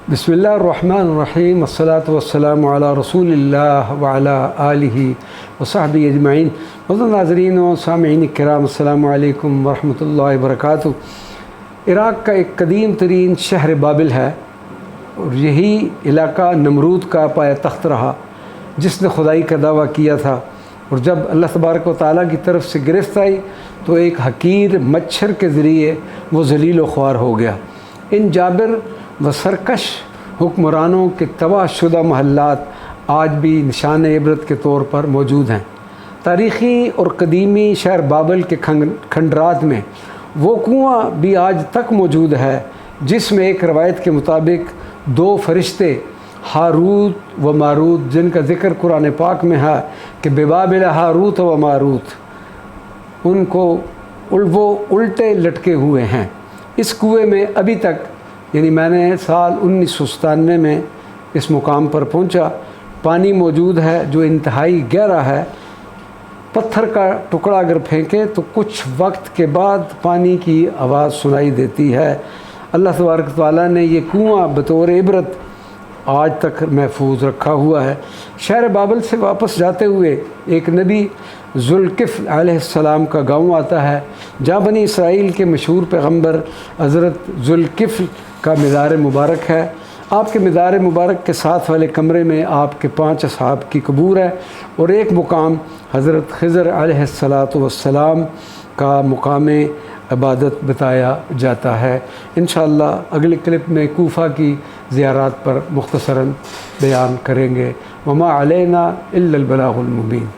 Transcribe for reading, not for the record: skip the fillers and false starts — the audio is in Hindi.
बिस्मिल्लाहिर्रहमानिर्रहीम अस्सलातु वस्सलामु अला रसूलिल्लाह व अला आलिहि व सहबिहि अजमईन। नाज़रीन व सामीईन किराम, अस्सलामु अलैकुम व रहमतुल्लाहि व बरकातुहू। इराक़ का एक कदीम तरीन शहर बाबिल है और यही इलाका नमरूद का पाया तख्त रहा जिसने खुदाई का दावा किया था। और जब अल्लाह तबारक व तआला की तरफ से गिरफ्त आई तो एक हकीर मच्छर के ज़रिए वो ज़लील व ख्वार हो गया। इन जाबिर व सरकश हुक्मरानों के तबाहशुदा महल्लात आज भी निशान इबरत के तौर पर मौजूद हैं। तारीख़ी और कदीमी शहर बाबिल के खंडरात में वो कुआँ भी आज तक मौजूद है जिसमें एक रवायत के मुताबिक दो फरिश्ते हारूत व मारूत, जिनका ज़िक्र कुरान पाक में है कि बेबाबिल हारूत व मारूत, उनको वो उल्टे लटके हुए हैं। इस कुएँ में अभी तक, यानी मैंने साल 1997 में इस मुकाम पर पहुंचा, पानी मौजूद है जो इंतहाई गहरा है। पत्थर का टुकड़ा अगर फेंके तो कुछ वक्त के बाद पानी की आवाज़ सुनाई देती है। अल्लाह तबारक तआला ने ये कुआँ बतौर इबरत आज तक महफूज रखा हुआ है। शहर बाबिल से वापस जाते हुए एक नबी ज़ुल्किफ़्ल अलैहिस्सलाम का गाँव आता है जहाँ बनी इसराइल के मशहूर पैगम्बर हज़रत ज़ुल्किफ़्ल का मज़ार मुबारक है। आपके मज़ार मुबारक के साथ वाले कमरे में आपके 5 असहाब की कबूर है और एक मुकाम हज़रत ख़िज़र अलैहिस्सलातु वस्सलाम का मुकाम इबादत बताया जाता है। इंशाअल्लाह अगले क्लिप में कूफ़ा की ज़ियारत पर मुख्तसरन बयान करेंगे। वमा अलैना इल्लल बलागुल मुबीन।